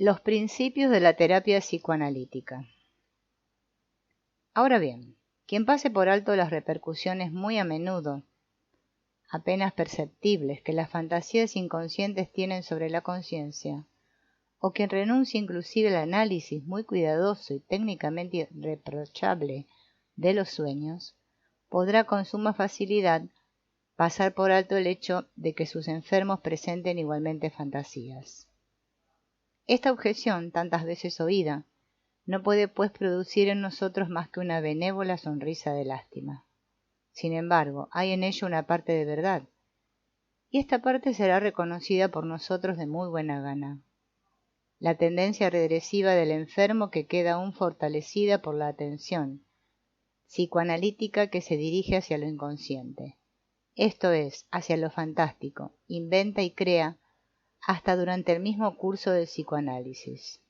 Los principios de la terapia psicoanalítica. Ahora bien, quien pase por alto las repercusiones muy a menudo, apenas perceptibles, que las fantasías inconscientes tienen sobre la conciencia, o quien renuncie inclusive al análisis muy cuidadoso y técnicamente irreprochable de los sueños, podrá con suma facilidad pasar por alto el hecho de que sus enfermos presenten igualmente fantasías. Esta objeción, tantas veces oída, no puede pues producir en nosotros más que una benévola sonrisa de lástima. Sin embargo, hay en ello una parte de verdad, y esta parte será reconocida por nosotros de muy buena gana. La tendencia regresiva del enfermo que queda aún fortalecida por la atención psicoanalítica que se dirige hacia lo inconsciente, esto es, hacia lo fantástico, inventa y crea hasta durante el mismo curso del psicoanálisis.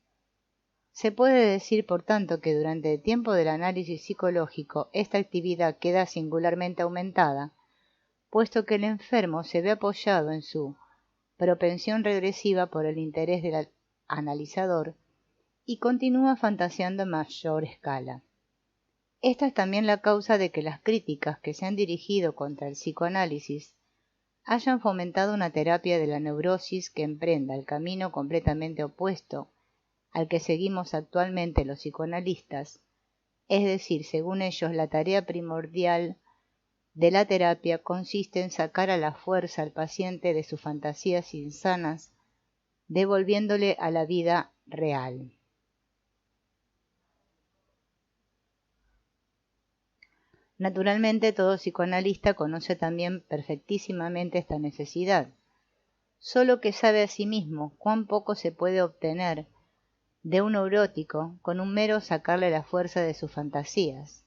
Se puede decir, por tanto, que durante el tiempo del análisis psicológico esta actividad queda singularmente aumentada, puesto que el enfermo se ve apoyado en su propensión regresiva por el interés del analizador y continúa fantaseando en mayor escala. Esta es también la causa de que las críticas que se han dirigido contra el psicoanálisis hayan fomentado una terapia de la neurosis que emprenda el camino completamente opuesto al que seguimos actualmente los psicoanalistas, es decir, según ellos, la tarea primordial de la terapia consiste en sacar a la fuerza al paciente de sus fantasías insanas, devolviéndole a la vida real. Naturalmente, todo psicoanalista conoce también perfectísimamente esta necesidad, solo que sabe asimismo cuán poco se puede obtener de un neurótico con un mero sacarle la fuerza de sus fantasías.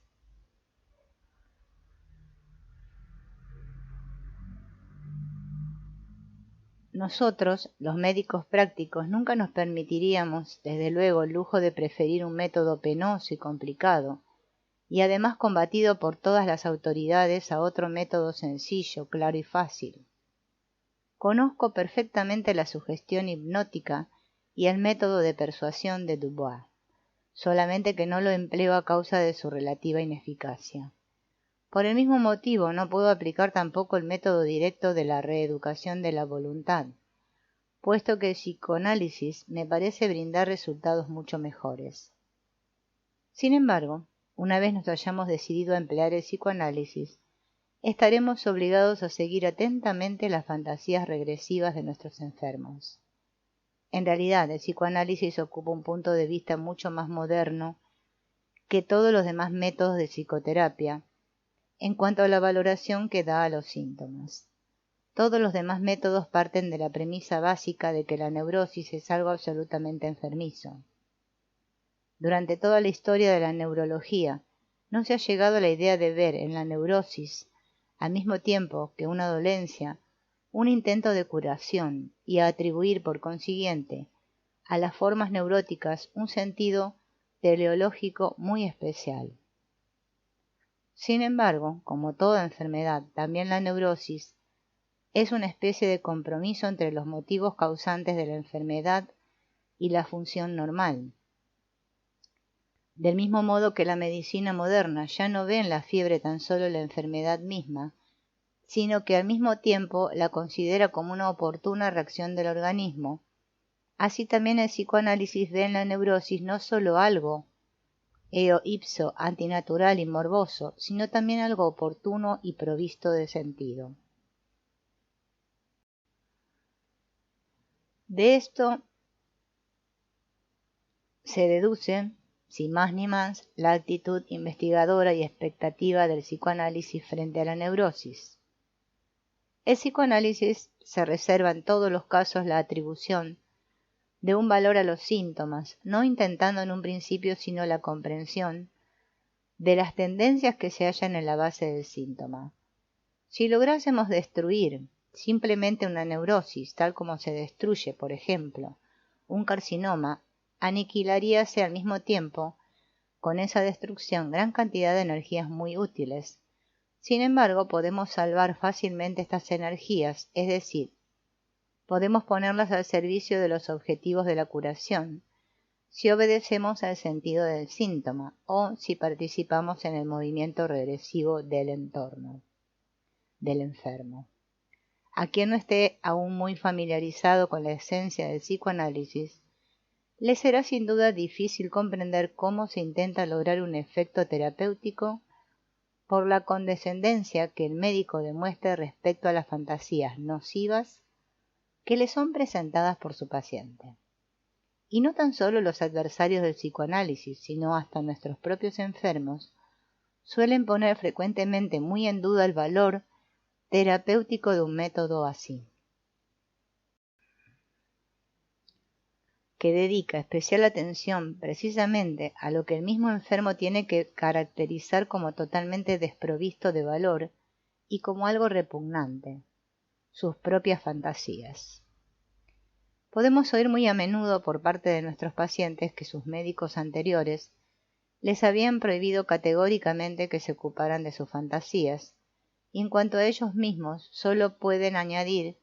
Nosotros, los médicos prácticos, nunca nos permitiríamos, desde luego, el lujo de preferir un método penoso y complicado, y además combatido por todas las autoridades, a otro método sencillo, claro y fácil. Conozco perfectamente la sugestión hipnótica y el método de persuasión de Dubois, solamente que no lo empleo a causa de su relativa ineficacia. Por el mismo motivo no puedo aplicar tampoco el método directo de la reeducación de la voluntad, puesto que el psicoanálisis me parece brindar resultados mucho mejores. Sin embargo, una vez nos hayamos decidido a emplear el psicoanálisis, estaremos obligados a seguir atentamente las fantasías regresivas de nuestros enfermos. En realidad, el psicoanálisis ocupa un punto de vista mucho más moderno que todos los demás métodos de psicoterapia, en cuanto a la valoración que da a los síntomas. Todos los demás métodos parten de la premisa básica de que la neurosis es algo absolutamente enfermizo. Durante toda la historia de la neurología, no se ha llegado a la idea de ver en la neurosis, al mismo tiempo que una dolencia, un intento de curación, y a atribuir, por consiguiente, a las formas neuróticas un sentido teleológico muy especial. Sin embargo, como toda enfermedad, también la neurosis es una especie de compromiso entre los motivos causantes de la enfermedad y la función normal. Del mismo modo que la medicina moderna ya no ve en la fiebre tan solo la enfermedad misma, sino que al mismo tiempo la considera como una oportuna reacción del organismo, así también el psicoanálisis ve en la neurosis no solo algo eo ipso antinatural y morboso, sino también algo oportuno y provisto de sentido. De esto se deduce, sin más ni más, la actitud investigadora y expectativa del psicoanálisis frente a la neurosis. El psicoanálisis se reserva en todos los casos la atribución de un valor a los síntomas, no intentando en un principio sino la comprensión de las tendencias que se hallan en la base del síntoma. Si lográsemos destruir simplemente una neurosis, tal como se destruye, por ejemplo, un carcinoma, aniquilaríase al mismo tiempo con esa destrucción gran cantidad de energías muy útiles. Sin embargo, podemos salvar fácilmente estas energías, es decir, podemos ponerlas al servicio de los objetivos de la curación, si obedecemos al sentido del síntoma o si participamos en el movimiento regresivo del entorno, del enfermo. A quien no esté aún muy familiarizado con la esencia del psicoanálisis, le será sin duda difícil comprender cómo se intenta lograr un efecto terapéutico por la condescendencia que el médico demuestra respecto a las fantasías nocivas que le son presentadas por su paciente. Y no tan solo los adversarios del psicoanálisis, sino hasta nuestros propios enfermos, suelen poner frecuentemente muy en duda el valor terapéutico de un método así, que dedica especial atención precisamente a lo que el mismo enfermo tiene que caracterizar como totalmente desprovisto de valor y como algo repugnante, sus propias fantasías. Podemos oír muy a menudo por parte de nuestros pacientes que sus médicos anteriores les habían prohibido categóricamente que se ocuparan de sus fantasías, y en cuanto a ellos mismos solo pueden añadir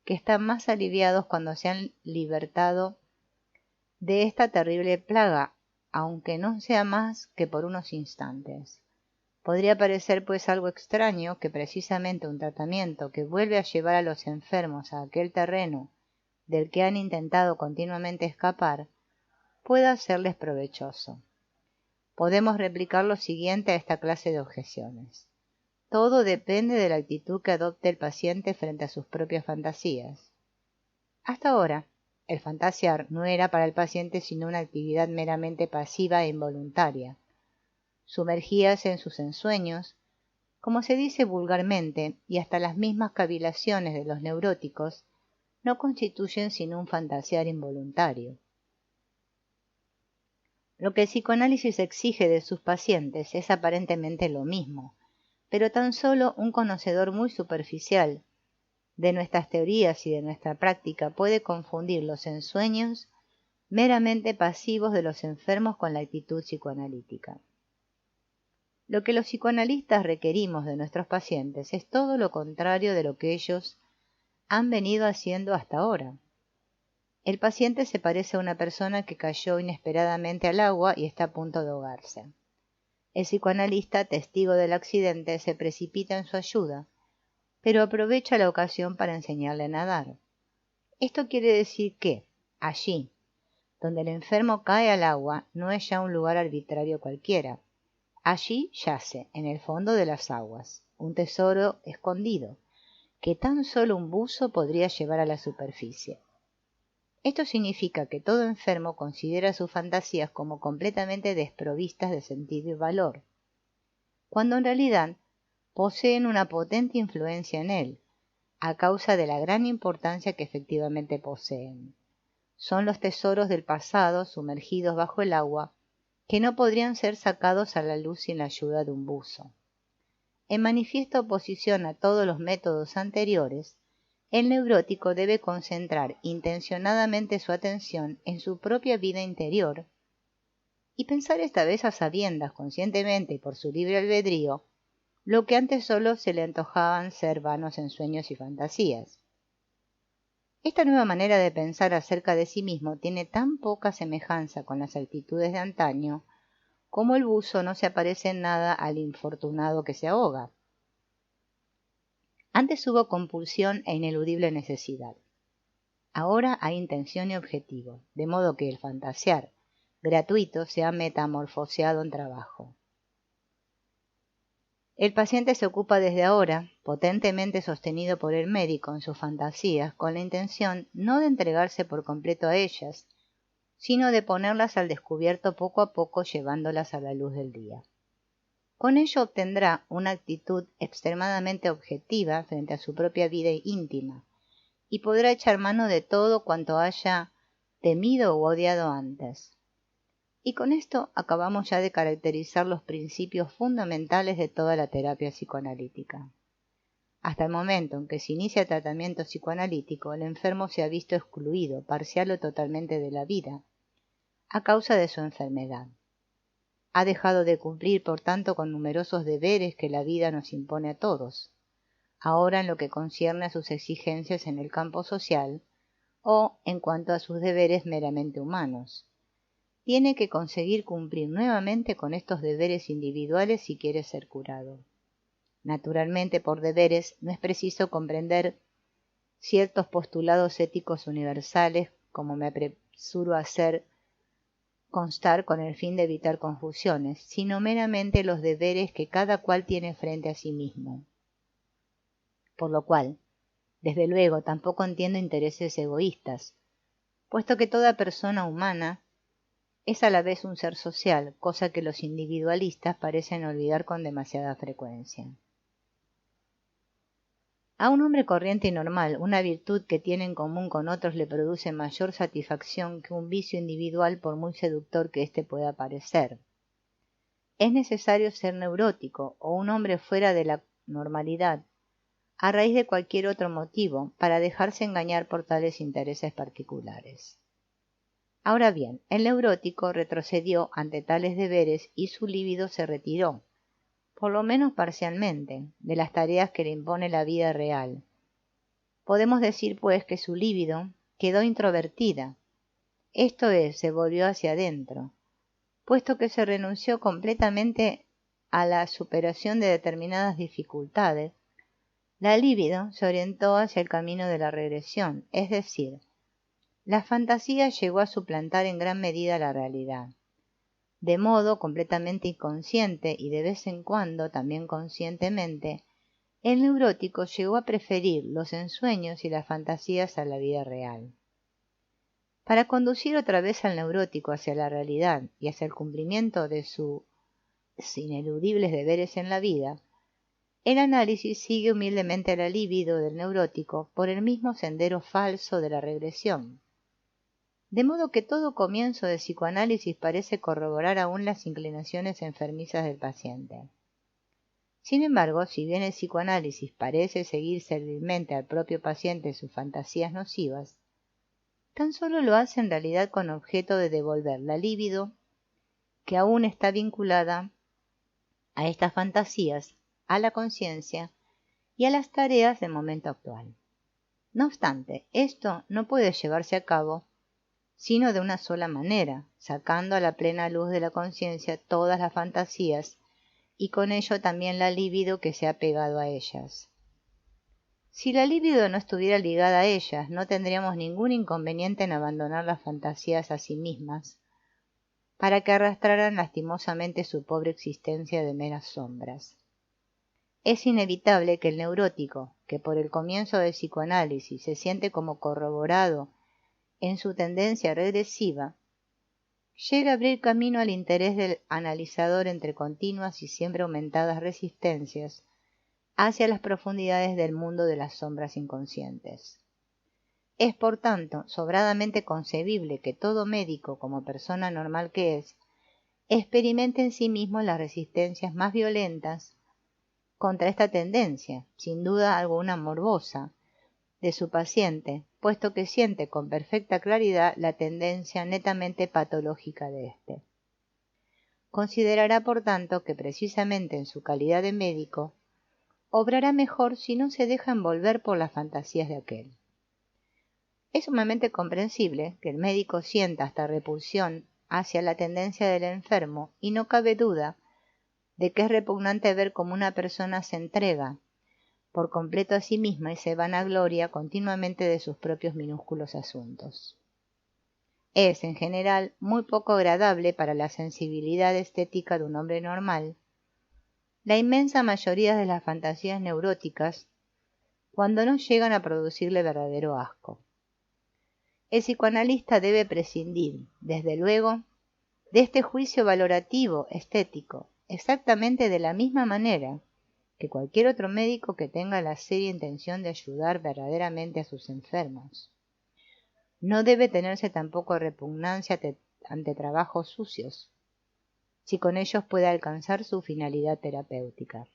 que están más aliviados cuando se han libertado de esta terrible plaga, aunque no sea más que por unos instantes. Podría parecer pues algo extraño que precisamente un tratamiento que vuelve a llevar a los enfermos a aquel terreno del que han intentado continuamente escapar, pueda serles provechoso. Podemos replicar lo siguiente a esta clase de objeciones. Todo depende de la actitud que adopte el paciente frente a sus propias fantasías. Hasta ahora, el fantasear no era para el paciente sino una actividad meramente pasiva e involuntaria. Sumergíase en sus ensueños, como se dice vulgarmente, y hasta las mismas cavilaciones de los neuróticos no constituyen sino un fantasear involuntario. Lo que el psicoanálisis exige de sus pacientes es aparentemente lo mismo, pero tan solo un conocedor muy superficial de nuestras teorías y de nuestra práctica puede confundir los ensueños meramente pasivos de los enfermos con la actitud psicoanalítica. Lo que los psicoanalistas requerimos de nuestros pacientes es todo lo contrario de lo que ellos han venido haciendo hasta ahora. El paciente se parece a una persona que cayó inesperadamente al agua y está a punto de ahogarse. El psicoanalista, testigo del accidente, se precipita en su ayuda, pero aprovecha la ocasión para enseñarle a nadar. Esto quiere decir que, allí, donde el enfermo cae al agua, no es ya un lugar arbitrario cualquiera. Allí yace, en el fondo de las aguas, un tesoro escondido, que tan solo un buzo podría llevar a la superficie. Esto significa que todo enfermo considera sus fantasías como completamente desprovistas de sentido y valor, cuando en realidad poseen una potente influencia en él, a causa de la gran importancia que efectivamente poseen. Son los tesoros del pasado sumergidos bajo el agua que no podrían ser sacados a la luz sin la ayuda de un buzo. En manifiesta oposición a todos los métodos anteriores, el neurótico debe concentrar intencionadamente su atención en su propia vida interior y pensar esta vez a sabiendas, conscientemente y por su libre albedrío, lo que antes solo se le antojaban ser vanos ensueños y fantasías. Esta nueva manera de pensar acerca de sí mismo tiene tan poca semejanza con las actitudes de antaño como el buzo no se aparece en nada al infortunado que se ahoga. Antes hubo compulsión e ineludible necesidad. Ahora hay intención y objetivo, de modo que el fantasear gratuito se ha metamorfoseado en trabajo. El paciente se ocupa desde ahora, potentemente sostenido por el médico en sus fantasías, con la intención no de entregarse por completo a ellas, sino de ponerlas al descubierto poco a poco llevándolas a la luz del día. Con ello obtendrá una actitud extremadamente objetiva frente a su propia vida íntima y podrá echar mano de todo cuanto haya temido u odiado antes. Y con esto acabamos ya de caracterizar los principios fundamentales de toda la terapia psicoanalítica. Hasta el momento en que se inicia el tratamiento psicoanalítico, el enfermo se ha visto excluido, parcial o totalmente de la vida, a causa de su enfermedad. Ha dejado de cumplir, por tanto, con numerosos deberes que la vida nos impone a todos. ahora en lo que concierne a sus exigencias en el campo social o en cuanto a sus deberes meramente humanos. Tiene que conseguir cumplir nuevamente con estos deberes individuales si quiere ser curado. Naturalmente, por deberes no es preciso comprender ciertos postulados éticos universales, como me apresuro a hacer constar con el fin de evitar confusiones, sino meramente los deberes que cada cual tiene frente a sí mismo. Por lo cual, desde luego, tampoco entiendo intereses egoístas, puesto que toda persona humana es a la vez un ser social, cosa que los individualistas parecen olvidar con demasiada frecuencia. A un hombre corriente y normal, una virtud que tiene en común con otros le produce mayor satisfacción que un vicio individual, por muy seductor que éste pueda parecer. Es necesario ser neurótico o un hombre fuera de la normalidad, a raíz de cualquier otro motivo, para dejarse engañar por tales intereses particulares. Ahora bien, el neurótico retrocedió ante tales deberes y su libido se retiró, por lo menos parcialmente, de las tareas que le impone la vida real. Podemos decir, pues, que su libido quedó introvertida, esto es, se volvió hacia adentro, puesto que se renunció completamente a la superación de determinadas dificultades. La libido se orientó hacia el camino de la regresión, es decir, la fantasía llegó a suplantar en gran medida la realidad. De modo completamente inconsciente y de vez en cuando también conscientemente, el neurótico llegó a preferir los ensueños y las fantasías a la vida real. Para conducir otra vez al neurótico hacia la realidad y hacia el cumplimiento de sus ineludibles deberes en la vida, el análisis sigue humildemente la libido del neurótico por el mismo sendero falso de la regresión. De modo que todo comienzo de psicoanálisis parece corroborar aún las inclinaciones enfermizas del paciente. Sin embargo, si bien el psicoanálisis parece seguir servilmente al propio paciente sus fantasías nocivas, tan solo lo hace en realidad con objeto de devolver la libido, que aún está vinculada a estas fantasías, a la conciencia y a las tareas del momento actual. No obstante, esto no puede llevarse a cabo sino de una sola manera, sacando a la plena luz de la conciencia todas las fantasías y con ello también la libido que se ha pegado a ellas. Si la libido no estuviera ligada a ellas, no tendríamos ningún inconveniente en abandonar las fantasías a sí mismas, para que arrastraran lastimosamente su pobre existencia de meras sombras. Es inevitable que el neurótico, que por el comienzo del psicoanálisis se siente como corroborado en su tendencia regresiva, llega a abrir camino al interés del analizador entre continuas y siempre aumentadas resistencias hacia las profundidades del mundo de las sombras inconscientes. Es, por tanto, sobradamente concebible que todo médico, como persona normal que es, experimente en sí mismo las resistencias más violentas contra esta tendencia, sin duda alguna morbosa, de su paciente, puesto que siente con perfecta claridad la tendencia netamente patológica de éste. Considerará, por tanto, que precisamente en su calidad de médico, obrará mejor si no se deja envolver por las fantasías de aquel. Es sumamente comprensible que el médico sienta hasta repulsión hacia la tendencia del enfermo y no cabe duda de que es repugnante ver cómo una persona se entrega por completo a sí misma y se vanagloria continuamente de sus propios minúsculos asuntos. Es, en general, muy poco agradable para la sensibilidad estética de un hombre normal la inmensa mayoría de las fantasías neuróticas cuando no llegan a producirle verdadero asco. El psicoanalista debe prescindir, desde luego, de este juicio valorativo estético, exactamente de la misma manera que cualquier otro médico que tenga la seria intención de ayudar verdaderamente a sus enfermos. No debe tenerse tampoco repugnancia ante trabajos sucios, si con ellos puede alcanzar su finalidad terapéutica.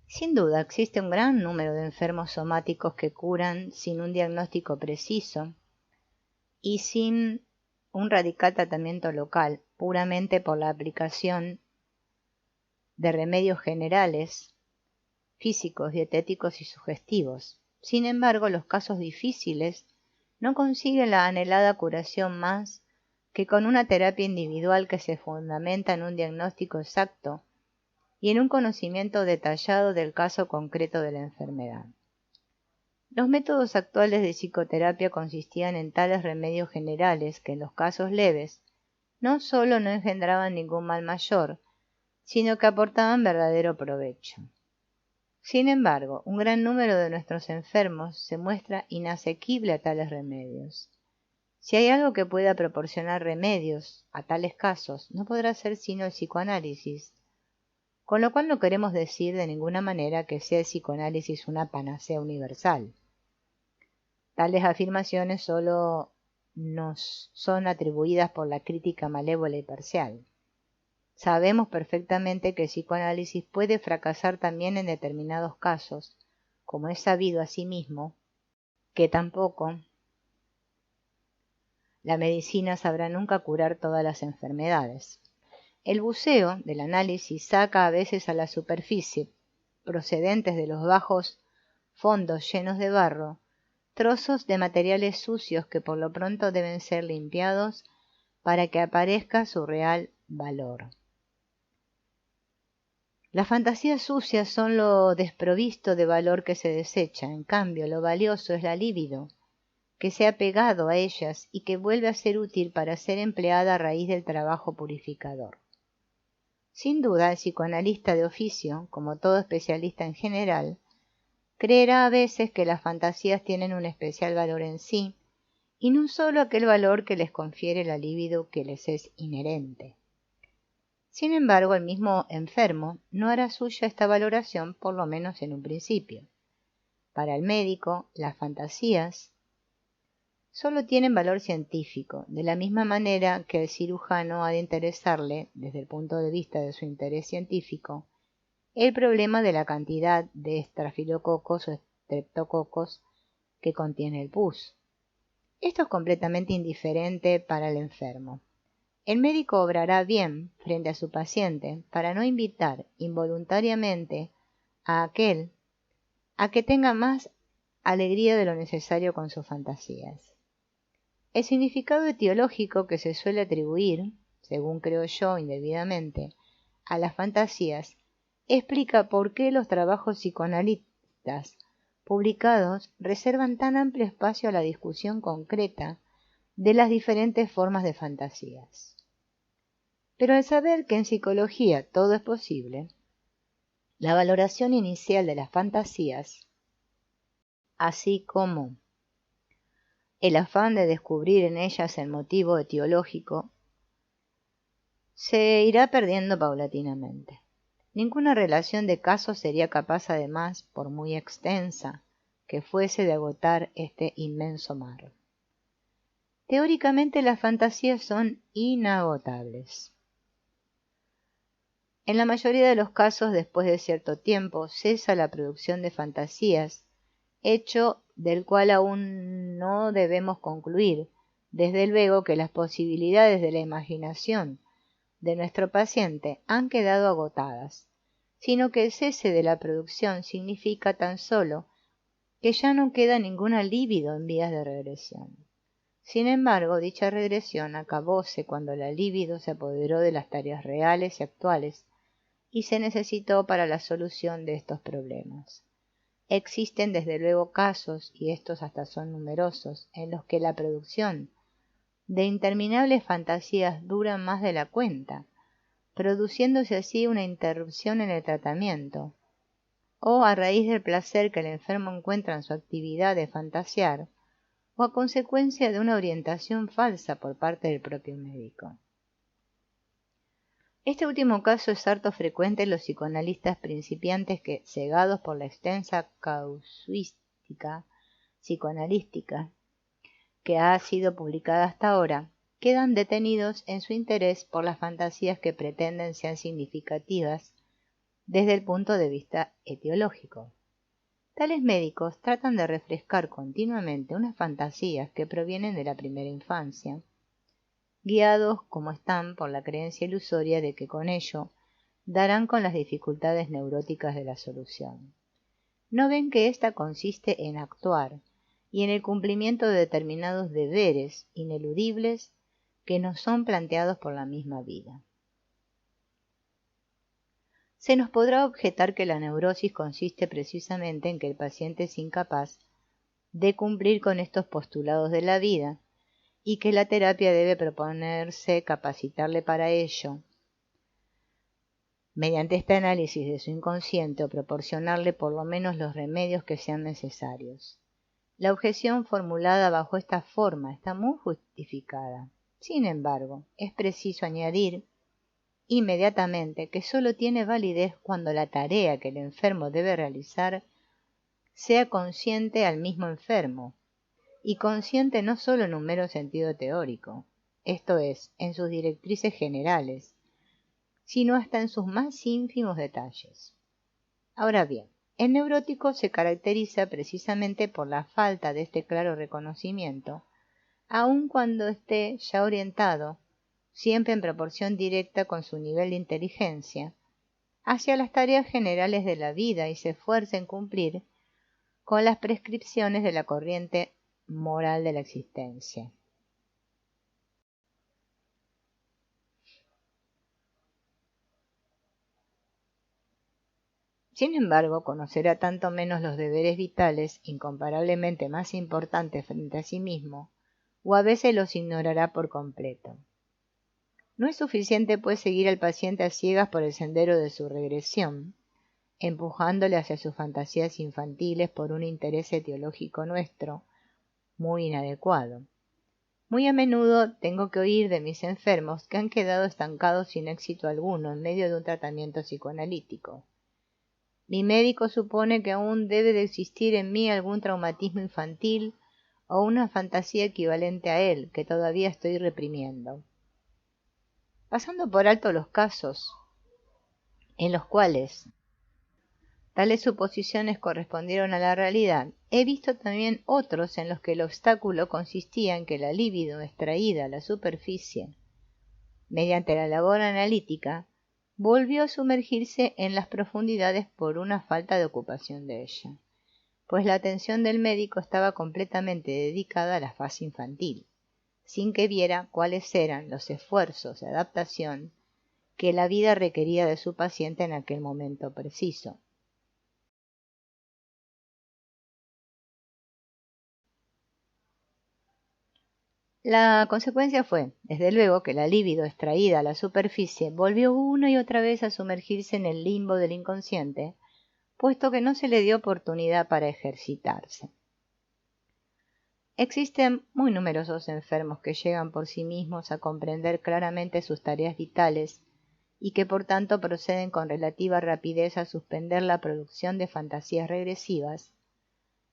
Sin duda existe un gran número de enfermos somáticos que curan sin un diagnóstico preciso y sin un radical tratamiento local, puramente por la aplicación de remedios generales, físicos, dietéticos y sugestivos. Sin embargo, los casos difíciles no consiguen la anhelada curación más que con una terapia individual que se fundamenta en un diagnóstico exacto y en un conocimiento detallado del caso concreto de la enfermedad. Los métodos actuales de psicoterapia consistían en tales remedios generales que en los casos leves no solo no engendraban ningún mal mayor, sino que aportaban verdadero provecho. Sin embargo, un gran número de nuestros enfermos se muestra inasequible a tales remedios. Si hay algo que pueda proporcionar remedios a tales casos, no podrá ser sino el psicoanálisis, con lo cual no queremos decir de ninguna manera que sea el psicoanálisis una panacea universal. Tales afirmaciones solo nos son atribuidas por la crítica malévola y parcial. Sabemos perfectamente que el psicoanálisis puede fracasar también en determinados casos, como es sabido asimismo, que tampoco la medicina sabrá nunca curar todas las enfermedades. El buceo del análisis saca a veces a la superficie, procedentes de los bajos fondos llenos de barro, trozos de materiales sucios que por lo pronto deben ser limpiados para que aparezca su real valor. Las fantasías sucias son lo desprovisto de valor que se desecha, en cambio lo valioso es la libido, que se ha pegado a ellas y que vuelve a ser útil para ser empleada a raíz del trabajo purificador. Sin duda, el psicoanalista de oficio, como todo especialista en general, creerá a veces que las fantasías tienen un especial valor en sí, y no solo aquel valor que les confiere la libido que les es inherente. Sin embargo, el mismo enfermo no hará suya esta valoración, por lo menos en un principio. Para el médico, las fantasías solo tienen valor científico, de la misma manera que el cirujano ha de interesarle, desde el punto de vista de su interés científico, el problema de la cantidad de estrafilococos o estreptococos que contiene el pus. Esto es completamente indiferente para el enfermo. El médico obrará bien frente a su paciente para no invitar involuntariamente a aquel a que tenga más alegría de lo necesario con sus fantasías. El significado etiológico que se suele atribuir, según creo yo indebidamente, a las fantasías explica por qué los trabajos psicoanalistas publicados reservan tan amplio espacio a la discusión concreta de las diferentes formas de fantasías. Pero al saber que en psicología todo es posible, la valoración inicial de las fantasías, así como el afán de descubrir en ellas el motivo etiológico, se irá perdiendo paulatinamente. Ninguna relación de casos sería capaz, además, por muy extensa que fuese, de agotar este inmenso mar. Teóricamente las fantasías son inagotables. En la mayoría de los casos, después de cierto tiempo, cesa la producción de fantasías, hecho del cual aún no debemos concluir, desde luego, que las posibilidades de la imaginación de nuestro paciente han quedado agotadas, sino que el cese de la producción significa tan solo que ya no queda ninguna libido en vías de regresión. Sin embargo, dicha regresión acabóse cuando la libido se apoderó de las tareas reales y actuales y se necesitó para la solución de estos problemas. Existen desde luego casos, y estos hasta son numerosos, en los que la producción de interminables fantasías dura más de la cuenta, produciéndose así una interrupción en el tratamiento, o a raíz del placer que el enfermo encuentra en su actividad de fantasear, o a consecuencia de una orientación falsa por parte del propio médico. Este último caso es harto frecuente en los psicoanalistas principiantes que, cegados por la extensa casuística psicoanalística que ha sido publicada hasta ahora, quedan detenidos en su interés por las fantasías que pretenden sean significativas desde el punto de vista etiológico. Tales médicos tratan de refrescar continuamente unas fantasías que provienen de la primera infancia, guiados como están por la creencia ilusoria de que con ello darán con las dificultades neuróticas de la solución. No ven que ésta consiste en actuar y en el cumplimiento de determinados deberes ineludibles que nos son planteados por la misma vida. Se nos podrá objetar que la neurosis consiste precisamente en que el paciente es incapaz de cumplir con estos postulados de la vida y que la terapia debe proponerse capacitarle para ello, mediante este análisis de su inconsciente o proporcionarle por lo menos los remedios que sean necesarios. La objeción formulada bajo esta forma está muy justificada. Sin embargo, es preciso añadir inmediatamente que sólo tiene validez cuando la tarea que el enfermo debe realizar sea consciente al mismo enfermo, y consciente no sólo en un mero sentido teórico, esto es, en sus directrices generales, sino hasta en sus más ínfimos detalles. Ahora bien, el neurótico se caracteriza precisamente por la falta de este claro reconocimiento, aun cuando esté ya orientado, siempre en proporción directa con su nivel de inteligencia, hacia las tareas generales de la vida y se esfuerza en cumplir con las prescripciones de la corriente moral de la existencia. Sin embargo, conocerá tanto menos los deberes vitales, incomparablemente más importantes frente a sí mismo, o a veces los ignorará por completo. No es suficiente, pues, seguir al paciente a ciegas por el sendero de su regresión, empujándole hacia sus fantasías infantiles por un interés etiológico nuestro, muy inadecuado. Muy a menudo tengo que oír de mis enfermos que han quedado estancados sin éxito alguno en medio de un tratamiento psicoanalítico. Mi médico supone que aún debe de existir en mí algún traumatismo infantil o una fantasía equivalente a él que todavía estoy reprimiendo. Pasando por alto los casos en los cuales tales suposiciones correspondieron a la realidad, he visto también otros en los que el obstáculo consistía en que la libido extraída a la superficie mediante la labor analítica volvió a sumergirse en las profundidades por una falta de ocupación de ella, pues la atención del médico estaba completamente dedicada a la fase infantil, sin que viera cuáles eran los esfuerzos de adaptación que la vida requería de su paciente en aquel momento preciso. La consecuencia fue, desde luego, que la libido extraída a la superficie volvió una y otra vez a sumergirse en el limbo del inconsciente, puesto que no se le dio oportunidad para ejercitarse. Existen muy numerosos enfermos que llegan por sí mismos a comprender claramente sus tareas vitales y que por tanto proceden con relativa rapidez a suspender la producción de fantasías regresivas,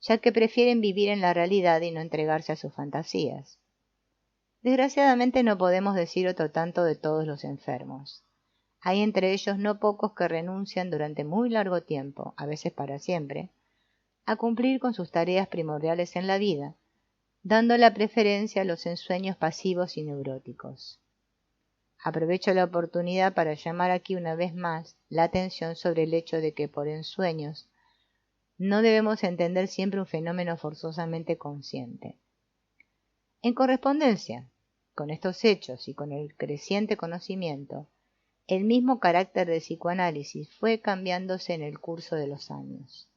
ya que prefieren vivir en la realidad y no entregarse a sus fantasías. Desgraciadamente no podemos decir otro tanto de todos los enfermos. Hay entre ellos no pocos que renuncian durante muy largo tiempo, a veces para siempre, a cumplir con sus tareas primordiales en la vida, dando la preferencia a los ensueños pasivos y neuróticos. Aprovecho la oportunidad para llamar aquí una vez más la atención sobre el hecho de que por ensueños no debemos entender siempre un fenómeno forzosamente consciente. En correspondencia con estos hechos y con el creciente conocimiento, el mismo carácter del psicoanálisis fue cambiándose en el curso de los años.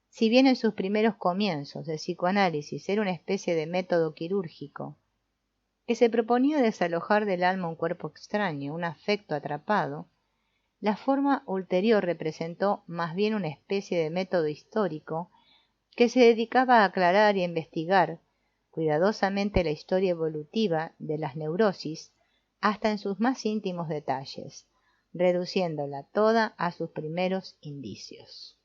Si bien en sus primeros comienzos el psicoanálisis era una especie de método quirúrgico, que se proponía desalojar del alma un cuerpo extraño, un afecto atrapado, la forma ulterior representó más bien una especie de método histórico que se dedicaba a aclarar y a investigar cuidadosamente la historia evolutiva de las neurosis hasta en sus más íntimos detalles, reduciéndola toda a sus primeros indicios.